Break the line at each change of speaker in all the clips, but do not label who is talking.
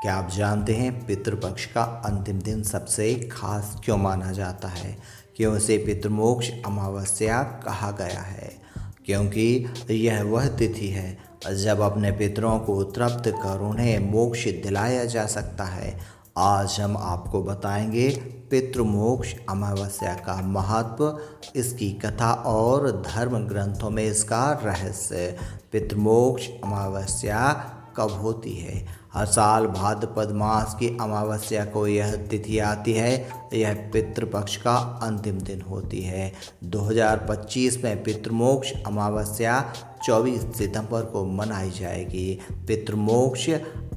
क्या आप जानते हैं पितृपक्ष का अंतिम दिन सबसे खास क्यों माना जाता है? क्यों इसे पितृमोक्ष अमावस्या कहा गया है? क्योंकि यह वह तिथि है जब अपने पितरों को तृप्त कर उन्हें मोक्ष दिलाया जा सकता है। आज हम आपको बताएंगे पितृमोक्ष अमावस्या का महत्व, इसकी कथा और धर्म ग्रंथों में इसका रहस्य। पितृमोक्ष अमावस्या कब होती है? हर साल भाद्रपद मास की अमावस्या को यह तिथि आती है। यह पितृपक्ष का अंतिम दिन होती है। 2025 में पितृमोक्ष अमावस्या 24 सितंबर को मनाई जाएगी। पितृमोक्ष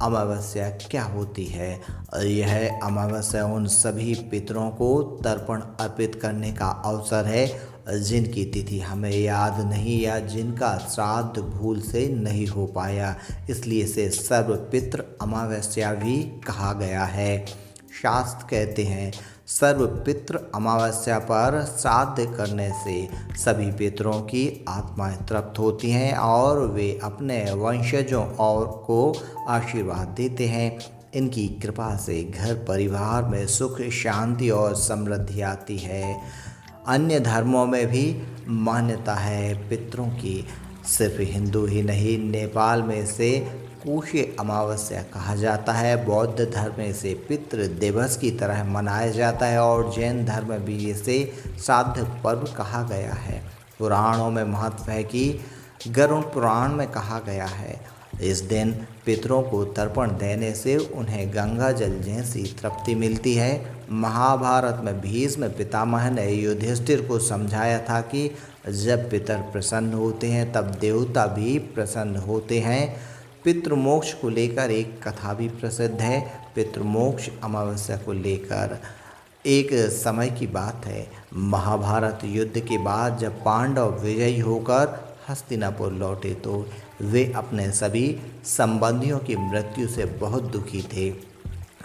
अमावस्या क्या होती है? यह अमावस्या उन सभी पितरों को तर्पण अर्पित करने का अवसर है जिनकी तिथि हमें याद नहीं या जिनका श्राद्ध भूल से नहीं हो पाया, इसलिए इसे सर्वपितृ अमावस्या भी कहा गया है। शास्त्र कहते हैं सर्वपितृ अमावस्या पर श्राद्ध करने से सभी पितरों की आत्माएं तृप्त होती हैं और वे अपने वंशजों और को आशीर्वाद देते हैं। इनकी कृपा से घर परिवार में सुख, शांति और समृद्धि आती है। अन्य धर्मों में भी मान्यता है पितरों की। सिर्फ हिंदू ही नहीं, नेपाल में इसे कुशे अमावस्या कहा जाता है। बौद्ध धर्म में इसे पितृ दिवस की तरह मनाया जाता है और जैन धर्म में भी इसे श्राद्ध पर्व कहा गया है। पुराणों में महत्व है कि गरुड़ पुराण में कहा गया है इस दिन पितरों को तर्पण देने से उन्हें गंगा जल जैसी तृप्ति मिलती है। महाभारत में भीष्म पितामह ने युधिष्ठिर को समझाया था कि जब पितर प्रसन्न होते हैं तब देवता भी प्रसन्न होते हैं। पितृमोक्ष को लेकर एक कथा भी प्रसिद्ध है। पितृमोक्ष अमावस्या को लेकर एक समय की बात है। महाभारत युद्ध के बाद जब पांडव विजयी होकर हस्तिनापुर लौटे तो वे अपने सभी संबंधियों की मृत्यु से बहुत दुखी थे।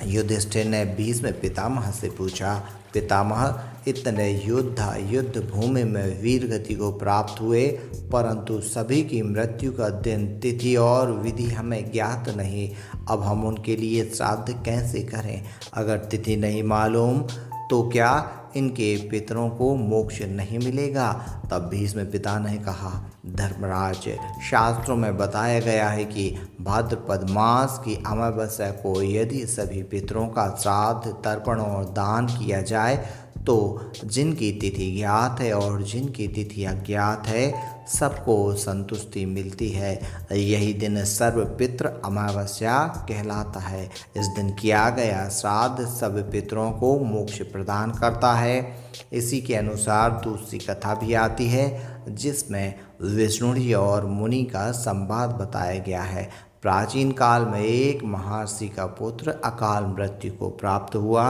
युधिष्ठिर ने भीष्म पितामह से पूछा, पितामह, इतने योद्धा युद्ध भूमि में वीर गति को प्राप्त हुए, परंतु सभी की मृत्यु का दिन, तिथि और विधि हमें ज्ञात नहीं। अब हम उनके लिए श्राद्ध कैसे करें? अगर तिथि नहीं मालूम तो क्या इनके पितरों को मोक्ष नहीं मिलेगा? तब भीष्म पिता ने कहा, धर्मराज, शास्त्रों में बताया गया है कि भाद्रपद मास की अमावस्या को यदि सभी पितरों का श्राद्ध, तर्पण और दान किया जाए तो जिनकी तिथि ज्ञात है और जिनकी तिथि अज्ञात है सबको संतुष्टि मिलती है। यही दिन सर्वपितृ अमावस्या कहलाता है। इस दिन किया गया श्राद्ध सब पितरों को मोक्ष प्रदान करता है। इसी के अनुसार दूसरी कथा भी आती है जिसमें विष्णु जी और मुनि का संवाद बताया गया है। प्राचीन काल में एक महर्षि का पुत्र अकाल मृत्यु को प्राप्त हुआ।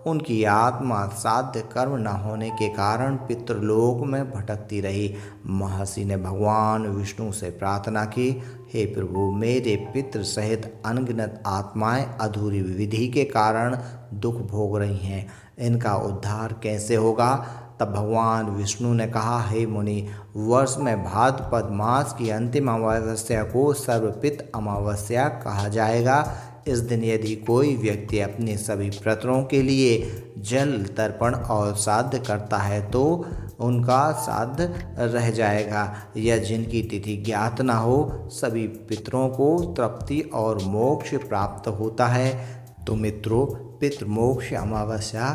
उनकी आत्मा श्राद्ध कर्म न होने के कारण पितृलोक में भटकती रही। महर्षि ने भगवान विष्णु से प्रार्थना की, हे प्रभु, मेरे पितृ सहित अनगिनत आत्माएं अधूरी विधि के कारण दुख भोग रही हैं, इनका उद्धार कैसे होगा? तब भगवान विष्णु ने कहा, हे मुनि, वर्ष में भाद्रपद मास की अंतिम अमावस्या को सर्वपितृ अमावस्या कहा जाएगा। इस दिन यदि कोई व्यक्ति अपने सभी पितरों के लिए जल तर्पण और श्राद्ध करता है तो उनका श्राद्ध रह जाएगा, या जिनकी तिथि ज्ञात न हो सभी पितरों को तृप्ति और मोक्ष प्राप्त होता है। तो मित्रों, पितृमोक्ष अमावस्या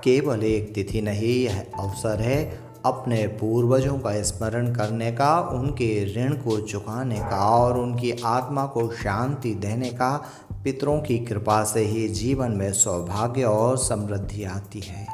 केवल एक तिथि नहीं, यह अवसर है अपने पूर्वजों का स्मरण करने का, उनके ऋण को चुकाने का और उनकी आत्मा को शांति देने का। पितरों की कृपा से ही जीवन में सौभाग्य और समृद्धि आती है।